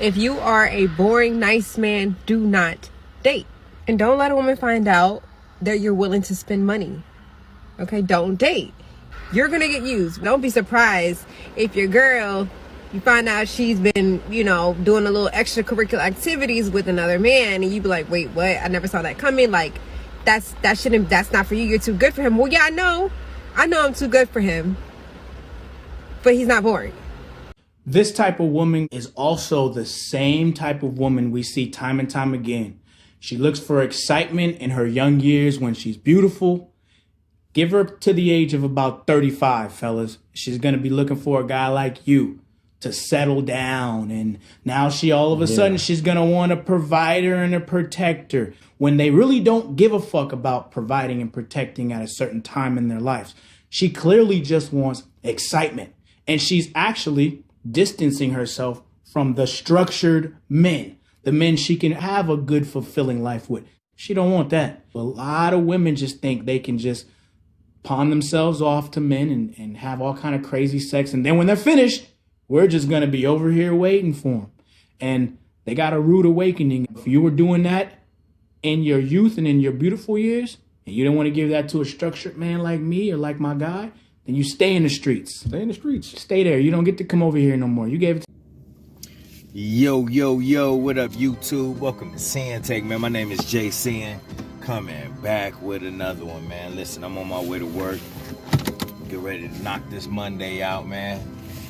If you are a boring, nice man, do not date. And don't let a woman find out that you're willing to spend money. Okay, don't date. You're gonna get used. Don't be surprised if your girl, you find out she's been, doing a little extracurricular activities with another man, and you be like, wait, what? I never saw that coming. Like, that's not for you. You're too good for him. Well, yeah, I know I'm too good for him, but he's not boring. This type of woman is also the same type of woman we see time and time again. She looks for excitement in her young years when she's beautiful. Give her to the age of about 35, fellas. She's going to be looking for a guy like you to settle down. And now all of a sudden, she's going to want a provider and a protector when they really don't give a fuck about providing and protecting at a certain time in their lives. She clearly just wants excitement. And she's actually distancing herself from the structured men, the men she can have a good, fulfilling life with. She don't want that. A lot of women just think they can just pawn themselves off to men and have all kind of crazy sex. And then when they're finished, we're just going to be over here waiting for them. And they got a rude awakening. If you were doing that in your youth and in your beautiful years, and you don't want to give that to a structured man like me or like my guy, then you stay in the streets. Stay in the streets. Stay there. You don't get to come over here no more. You gave it to... Yo, what up, YouTube? Welcome to Sinn-Take, man. My name is Jay Sin. Coming back with another one, man. Listen, I'm on my way to work. Get ready to knock this Monday out, man.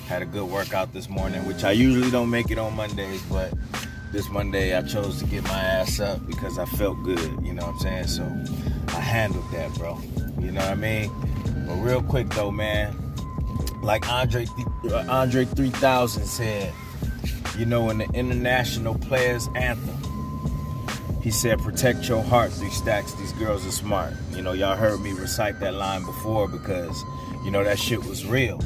Had a good workout this morning, which I usually don't make it on Mondays, but this Monday I chose to get my ass up because I felt good, you know what I'm saying? So I handled that, bro. You know what I mean? But real quick though, man, like Andre 3000 said, in the International Players Anthem, he said, protect your heart, 3 stacks, these girls are smart. Y'all heard me recite that line before because, that shit was real.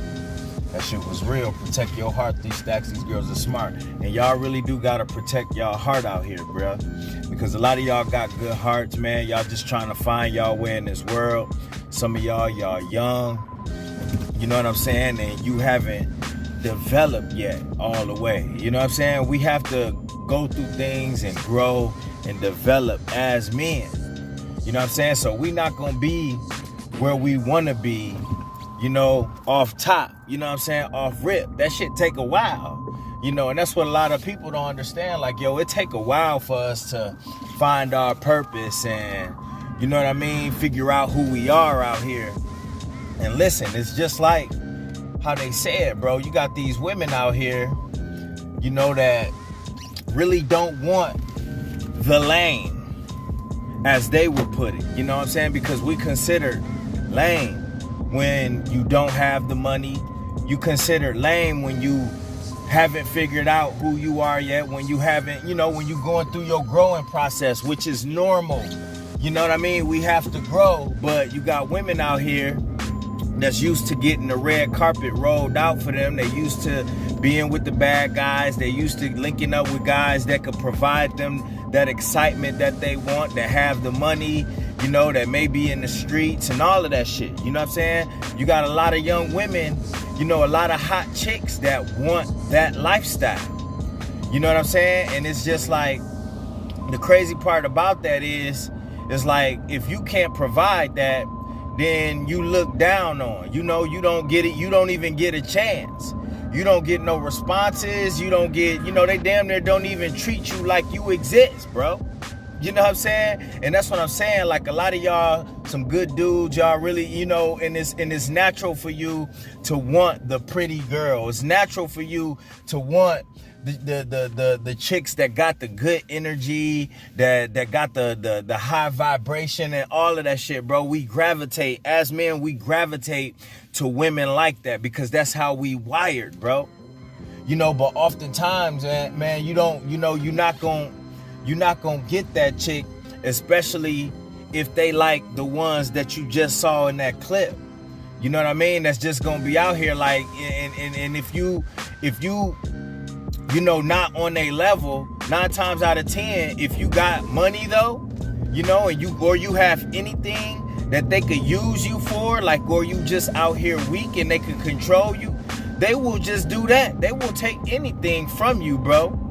That shit was real. Protect your heart, 3 stacks, these girls are smart. And y'all really do gotta protect y'all heart out here, bruh. Because a lot of y'all got good hearts, man. Y'all just trying to find y'all way in this world. Some of y'all young. You know what I'm saying? And you haven't developed yet all the way. You know what I'm saying? We have to go through things and grow and develop as men. You know what I'm saying? So we not gonna be where we wanna be, off top. You know what I'm saying? Off rip. That shit take a while. And that's what a lot of people don't understand. Like, it take a while for us to find our purpose and, you know what I mean, figure out who we are out here. And listen, it's just like how they said, bro. You got these women out here, that really don't want the lane, as they would put it. You know what I'm saying? Because we consider lame when you don't have the money. You consider lame when you haven't figured out who you are yet, when you haven't, when you're going through your growing process, which is normal. You know what I mean? We have to grow, but you got women out here that's used to getting the red carpet rolled out for them. They used to being with the bad guys. They used to linking up with guys that could provide them that excitement that they want, that have the money, that may be in the streets and all of that shit. You know what I'm saying? You got a lot of young women, a lot of hot chicks that want that lifestyle. You know what I'm saying? And it's just like, the crazy part about that is like, if you can't provide that, then you look down on. You don't get it. You don't even get a chance. You don't get no responses. You don't get, they damn near don't even treat you like you exist, bro. You know what I'm saying? And that's what I'm saying. Like, a lot of y'all, some good dudes, y'all really, and it's natural for you to want the pretty girl. It's natural for you to want the chicks that got the good energy, that got the high vibration and all of that shit, bro. We gravitate, as men, we gravitate to women like that because that's how we wired, bro. But oftentimes, man, you're not gonna get that chick, especially if they like the ones that you just saw in that clip. You know what I mean? That's just gonna be out here like, and if you not on a level, 9 times out of 10, if you got money though, and you have anything that they could use you for, like, or you just out here weak and they could control you, they will just do that. They will take anything from you, bro.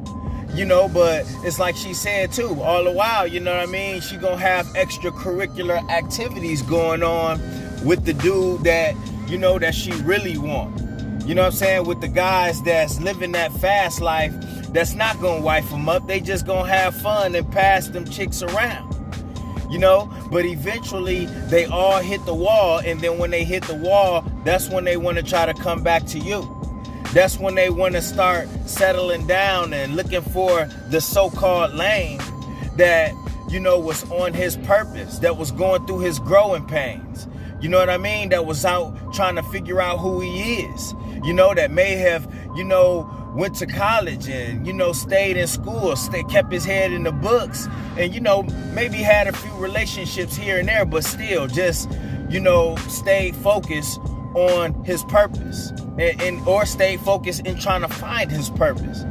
But it's like she said too, all the while, you know what I mean? She gonna have extracurricular activities going on with the dude that, that she really want. You know what I'm saying? With the guys that's living that fast life, that's not gonna wife them up. They just gonna have fun and pass them chicks around. But eventually they all hit the wall, and then when they hit the wall, that's when they want to try to come back to you. That's when they want to start settling down and looking for the so-called lane that, was on his purpose, that was going through his growing pains. You know what I mean? That was out trying to figure out who he is. That may have, went to college and, stayed in school, kept his head in the books and, maybe had a few relationships here and there, but still just, stayed focused on his purpose or stayed focused in trying to find his purpose.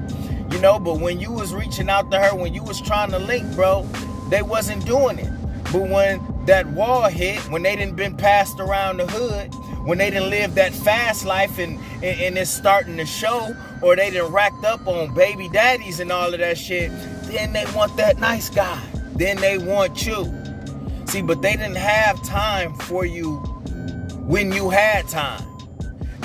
But when you was reaching out to her, when you was trying to link, bro, they wasn't doing it. But when that wall hit, when they didn't been passed around the hood, when they didn't live that fast life and it's starting to show, or they done racked up on baby daddies and all of that shit, then they want that nice guy. Then they want you. See, but they didn't have time for you when you had time.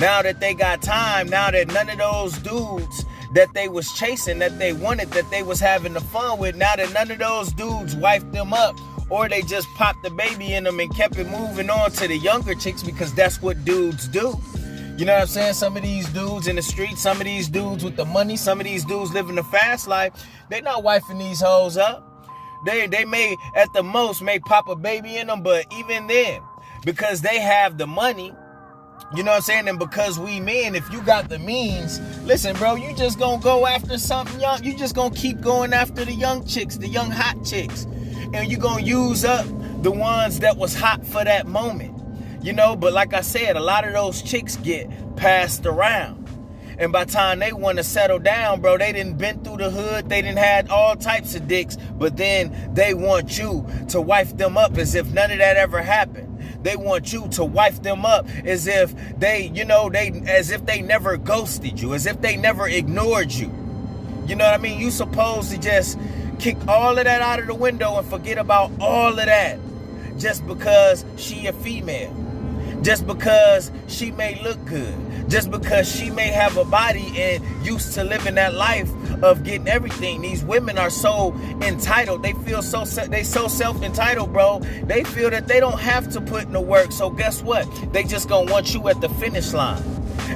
Now that they got time, now that none of those dudes that they was chasing, that they wanted, that they was having the fun with, now that none of those dudes wifed them up, or they just popped the baby in them and kept it moving on to the younger chicks, because that's what dudes do. You know what I'm saying? Some of these dudes in the streets, some of these dudes with the money, some of these dudes living the fast life, they not wifing these hoes up. They may, at the most, may pop a baby in them, but even then, because they have the money, you know what I'm saying? And because we men, if you got the means, listen, bro, you just gonna go after something young. You just gonna keep going after the young chicks, the young hot chicks. And you're gonna use up the ones that was hot for that moment. But like I said, a lot of those chicks get passed around. And by the time they want to settle down, bro, they done been through the hood, they done had all types of dicks, but then they want you to wife them up as if none of that ever happened. They want you to wife them up as if as if they never ghosted you, as if they never ignored you. You know what I mean? You supposed to just kick all of that out of the window and forget about all of that just because she a female, just because she may look good, just because she may have a body and used to living that life of getting everything. These women are so entitled. They feel so self-entitled, bro. They feel that they don't have to put in the work. So guess what? They just gonna want you at the finish line.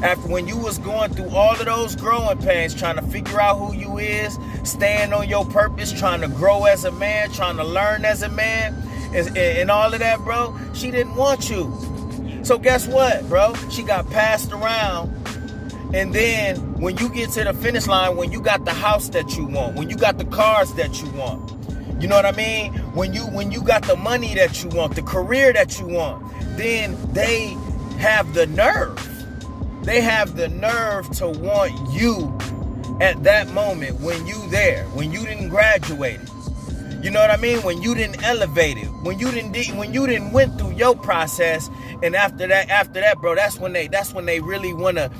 After when you was going through all of those growing pains, trying to figure out who you is, staying on your purpose, trying to grow as a man, trying to learn as a man, and all of that, bro, she didn't want you. So guess what, bro? She got passed around. And then when you get to the finish line, when you got the house that you want, when you got the cars that you want, you know what I mean? When you got the money that you want, the career that you want, then they have the nerve. They have the nerve to want you at that moment when you there, when you didn't graduate. You know what I mean? When you didn't elevate it, when you didn't went through your process, and after that, bro, that's when they really wanna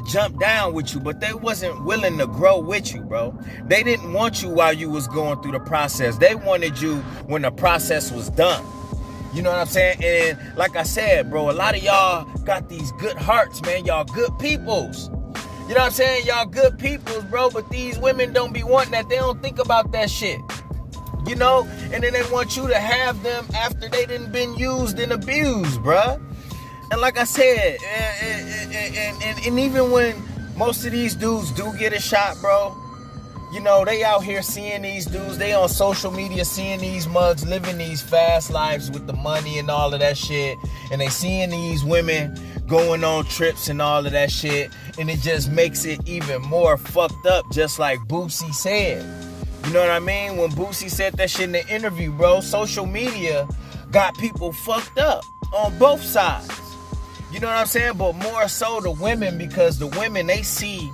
jump down with you, but they wasn't willing to grow with you, bro. They didn't want you while you was going through the process. They wanted you when the process was done. You know what I'm saying? And like I said, bro, a lot of y'all got these good hearts, man. Y'all good peoples. You know what I'm saying? Y'all good peoples, bro, but these women don't be wanting that. They don't think about that shit. And then they want you to have them after they done been used and abused, bruh. And like I said, and even when most of these dudes do get a shot, bro, they out here seeing these dudes, they on social media seeing these mugs living these fast lives with the money and all of that shit, and they seeing these women going on trips and all of that shit, and it just makes it even more fucked up, just like Boosie said. You know what I mean? When Boosie said that shit in the interview, bro, social media got people fucked up on both sides. You know what I'm saying? But more so the women, because the women, they see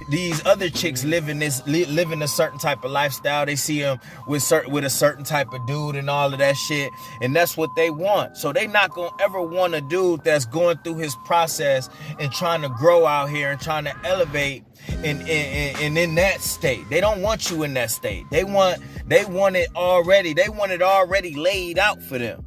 these other chicks living a certain type of lifestyle. They see them with a certain type of dude and all of that shit, and that's what they want. So they not gonna ever want a dude that's going through his process and trying to grow out here and trying to elevate and in that state. They don't want you in that state. They want it already. They want it already laid out for them.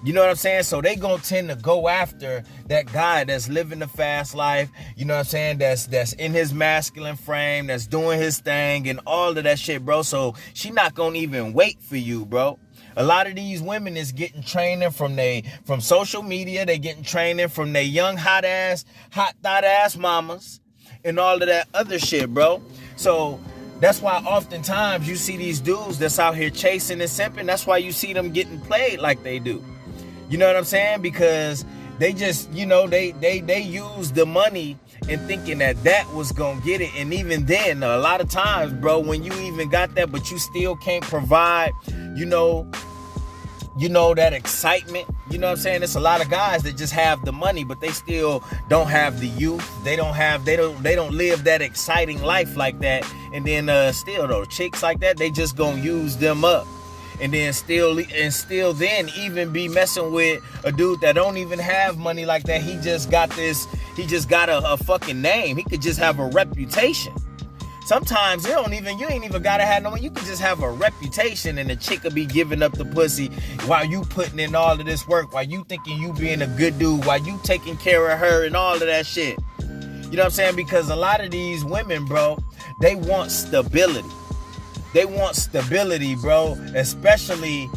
You know what I'm saying? So they gonna tend to go after that guy that's living the fast life, you know what I'm saying, that's in his masculine frame, that's doing his thing and all of that shit, bro. So she not gonna even wait for you, bro. A lot of these women is getting training from social media. They getting training from their young hot thought ass mamas and all of that other shit, bro. So that's why oftentimes you see these dudes that's out here chasing and simping. That's why you see them getting played like they do. You know what I'm saying? Because they just, you know, they use the money and thinking that was gonna get it. And even then, a lot of times, bro, when you even got that, but you still can't provide, you know that excitement. You know what I'm saying? There's a lot of guys that just have the money, but they still don't have the youth. They don't live that exciting life like that. And then still though, chicks like that, they just gonna use them up. And then still then even be messing with a dude that don't even have money like that. He just got a fucking name. He could just have a reputation. Sometimes you ain't even gotta have no money. You could just have a reputation and the chick will be giving up the pussy while you putting in all of this work, while you thinking you being a good dude, while you taking care of her and all of that shit. You know what I'm saying? Because a lot of these women, bro, they want stability. They want stability, bro, especially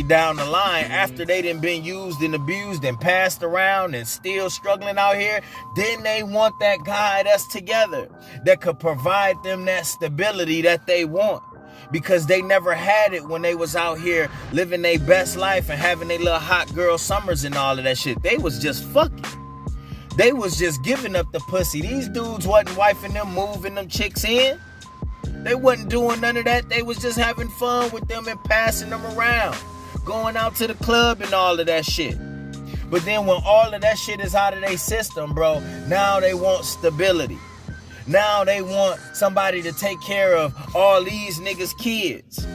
down the line after they done been used and abused and passed around and still struggling out here. Then they want that guy that's together, that could provide them that stability that they want, because they never had it when they was out here living their best life and having their little hot girl summers and all of that shit. They was just fucking. They was just giving up the pussy. These dudes wasn't wifing them, moving them chicks in. They wasn't doing none of that. They was just having fun with them and passing them around, going out to the club and all of that shit. But then when all of that shit is out of their system, bro, now they want stability. Now they want somebody to take care of all these niggas' kids.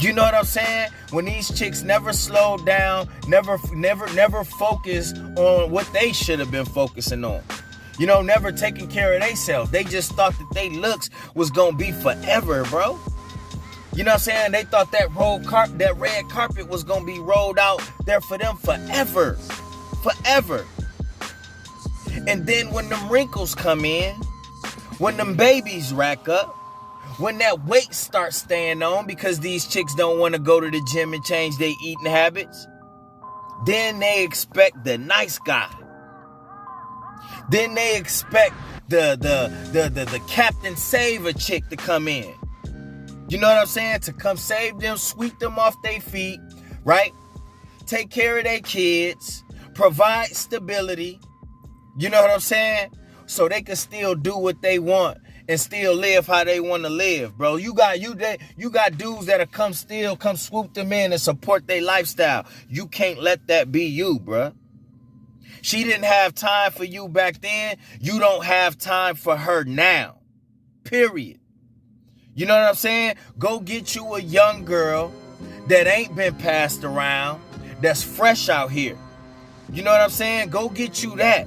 You know what I'm saying? When these chicks never slowed down, never focused on what they should have been focusing on. You know, never taking care of themselves. They just thought that they looks was gonna be forever, bro. You know what I'm saying? They thought that red carpet was gonna be rolled out there for them forever. Forever. And then when them wrinkles come in, when them babies rack up, when that weight starts staying on because these chicks don't want to go to the gym and change their eating habits, then they expect the nice guy. Then they expect the Captain Saver chick to come in. You know what I'm saying? To come save them, sweep them off their feet, right? Take care of their kids, provide stability. You know what I'm saying? So they can still do what they want and still live how they want to live, bro. You got dudes that'll come swoop them in and support their lifestyle. You can't let that be you, bro. She didn't have time for you back then. You don't have time for her now. Period. You know what I'm saying? Go get you a young girl that ain't been passed around, that's fresh out here. You know what I'm saying? Go get you that.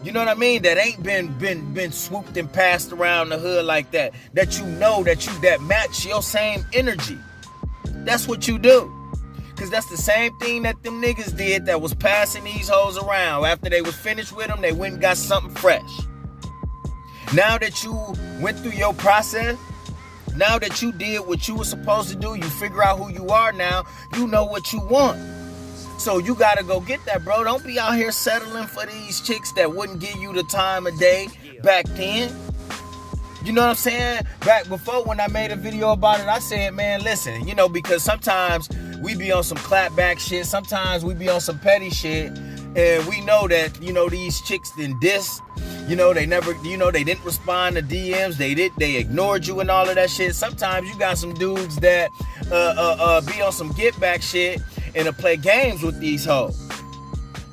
You know what I mean? That ain't been swooped and passed around the hood like that. That you know that match your same energy. That's what you do. Because that's the same thing that them niggas did that was passing these hoes around. After they was finished with them, they went and got something fresh. Now that you went through your process, now that you did what you were supposed to do, you figure out who you are now, you know what you want. So you got to go get that, bro. Don't be out here settling for these chicks that wouldn't give you the time of day back then. You know what I'm saying? Back before, when I made a video about it, I said, man, listen, you know, because sometimes we be on some clapback shit. Sometimes we be on some petty shit. And we know that, you know, these chicks didn't diss. You know, they never, you know, they didn't respond to DMs. They ignored you and all of that shit. Sometimes you got some dudes that be on some get back shit and to play games with these hoes.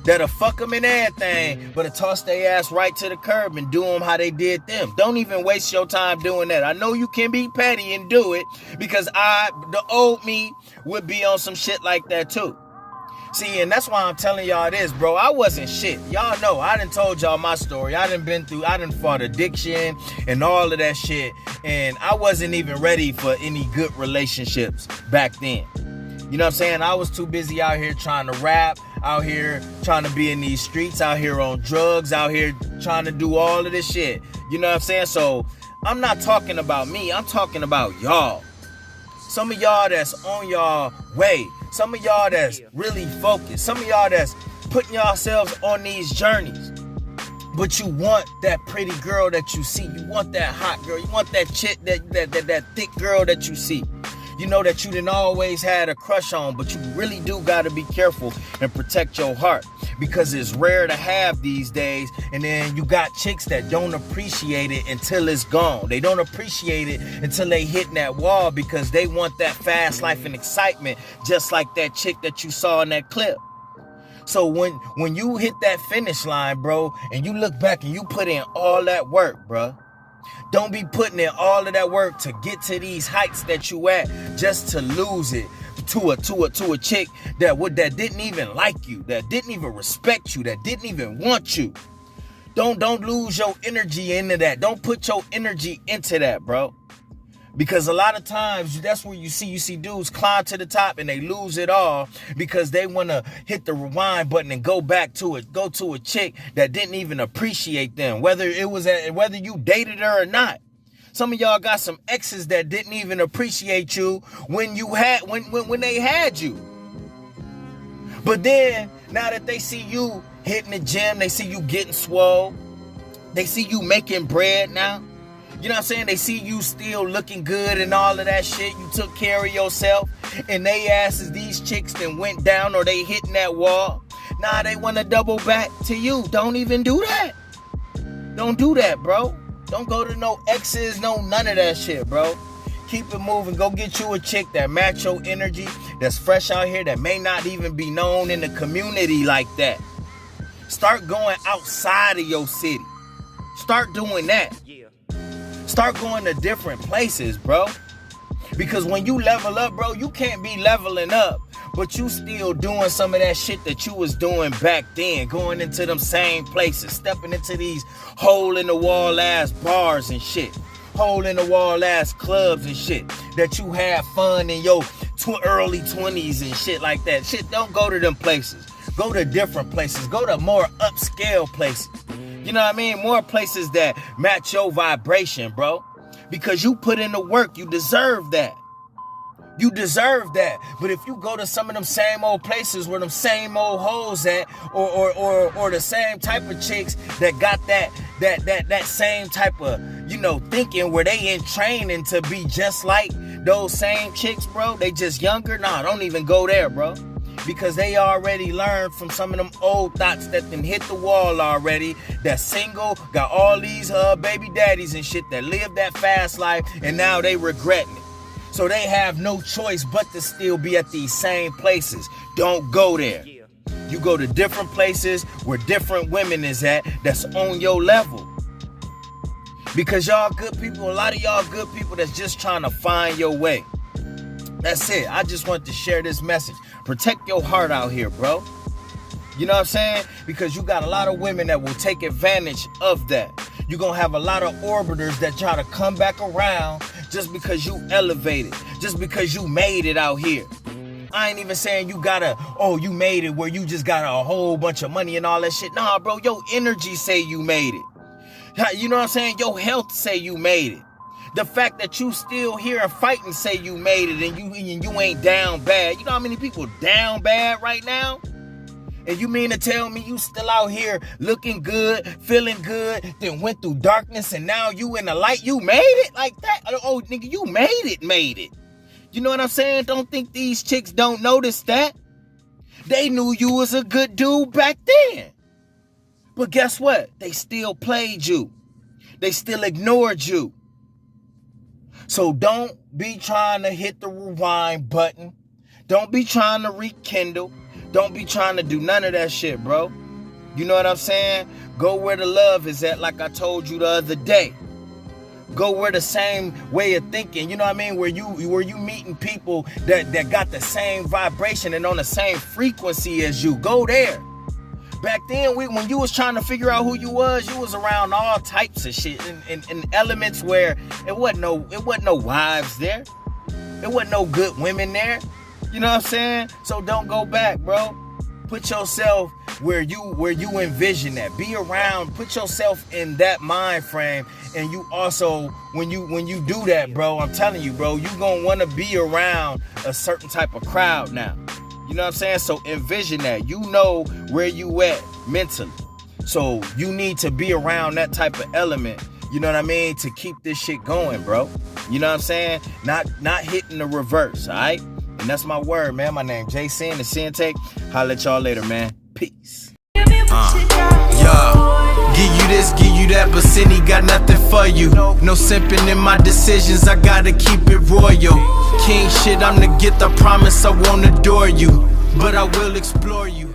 that'll fuck them in everything, but to toss their ass right to the curb and do them how they did them. Don't even waste your time doing that. I know you can be petty and do it, because the old me would be on some shit like that too. See, and that's why I'm telling y'all this, bro. I wasn't shit. Y'all know, I done told y'all my story. I done fought addiction and all of that shit. And I wasn't even ready for any good relationships back then. You know what I'm saying? I was too busy out here trying to rap, out here trying to be in these streets, out here on drugs, out here trying to do all of this shit. You know what I'm saying? So I'm not talking about me. I'm talking about y'all. Some of y'all that's on y'all way. Some of y'all that's really focused. Some of y'all that's putting yourselves on these journeys. But you want that pretty girl that you see. You want that hot girl. You want that chick, that thick girl that you see. You know that you done always had a crush on, but you really do got to be careful and protect your heart, because it's rare to have these days. And then you got chicks that don't appreciate it until it's gone. They don't appreciate it until they hitting that wall, because they want that fast life and excitement, just like that chick that you saw in that clip. So when you hit that finish line, bro, and you look back and you put in all that work, bro, don't be putting in all of that work to get to these heights that you at just to lose it to a chick that didn't even like you, that didn't even respect you, that didn't even want you. Don't lose your energy into that. Don't put your energy into that, bro. Because a lot of times that's where you see dudes climb to the top and they lose it all because they want to hit the rewind button and go to a chick that didn't even appreciate them, whether you dated her or not. Some of y'all got some exes that didn't even appreciate you when they had you. But then now that they see you hitting the gym, they see you getting swole, they see you making bread now. You know what I'm saying? They see you still looking good and all of that shit. You took care of yourself. And they asses, these chicks then went down or they hitting that wall. Nah, they want to double back to you. Don't even do that. Don't do that, bro. Don't go to no exes, no none of that shit, bro. Keep it moving. Go get you a chick that match your energy, that's fresh out here, that may not even be known in the community like that. Start going outside of your city. Start doing that. Start going to different places, bro. Because when you level up, bro, you can't be leveling up, but you still doing some of that shit that you was doing back then. Going into them same places, stepping into these hole-in-the-wall ass bars and shit. Hole-in-the-wall ass clubs and shit. That you had fun in your early 20s and shit like that. Shit, don't go to them places. Go to different places. Go to more upscale places. You know what I mean? More places that match your vibration, bro. Because you put in the work. You deserve that. You deserve that. But if you go to some of them same old places where them same old hoes at, or the same type of chicks that got that same type of, thinking where they in training to be just like those same chicks, bro. They just younger. Nah, don't even go there, bro. Because they already learned from some of them old thoughts that then hit the wall already. That single, got all these baby daddies and shit that lived that fast life, and now they regretting it. So they have no choice but to still be at these same places. Don't go there. You go to different places where different women is at that's on your level. Because y'all good people, a lot of y'all good people that's just trying to find your way. That's it. I just want to share this message. Protect your heart out here, bro. You know what I'm saying? Because you got a lot of women that will take advantage of that. You're going to have a lot of orbiters that try to come back around just because you elevated, just because you made it out here. I ain't even saying you made it where you just got a whole bunch of money and all that shit. Nah, bro, your energy say you made it. You know what I'm saying? Your health say you made it. The fact that you still here and fighting say you made it, and you ain't down bad. You know how many people down bad right now? And you mean to tell me you still out here looking good, feeling good, then went through darkness and now you in the light? You made it like that? Oh, nigga, you made it. You know what I'm saying? Don't think these chicks don't notice that. They knew you was a good dude back then. But guess what? They still played you. They still ignored you. So don't be trying to hit the rewind button. Don't be trying to rekindle. Don't be trying to do none of that shit, bro. You know what I'm saying? Go where the love is at, like I told you the other day. Go where the same way of thinking, you know what I mean? Where you meeting people that got the same vibration and on the same frequency as you. Go there. Back then, when you was trying to figure out who you was around all types of shit in elements where it wasn't no wives there. It wasn't no good women there. You know what I'm saying? So don't go back, bro. Put yourself where you envision that. Be around, put yourself in that mind frame. And you also, when you do that, bro, I'm telling you, bro, you gonna wanna be around a certain type of crowd now. You know what I'm saying? So envision that. You know where you at mentally. So you need to be around that type of element, you know what I mean, to keep this shit going, bro. You know what I'm saying? Not hitting the reverse, all right? And that's my word, man. My name Jason, the Sinn-Take. Holla at y'all later, man. Peace. Give you this, give you that, but Cindy got nothing for you. No simping in my decisions, I gotta keep it royal. King shit, I'm to get the promise, I won't adore you, but I will explore you.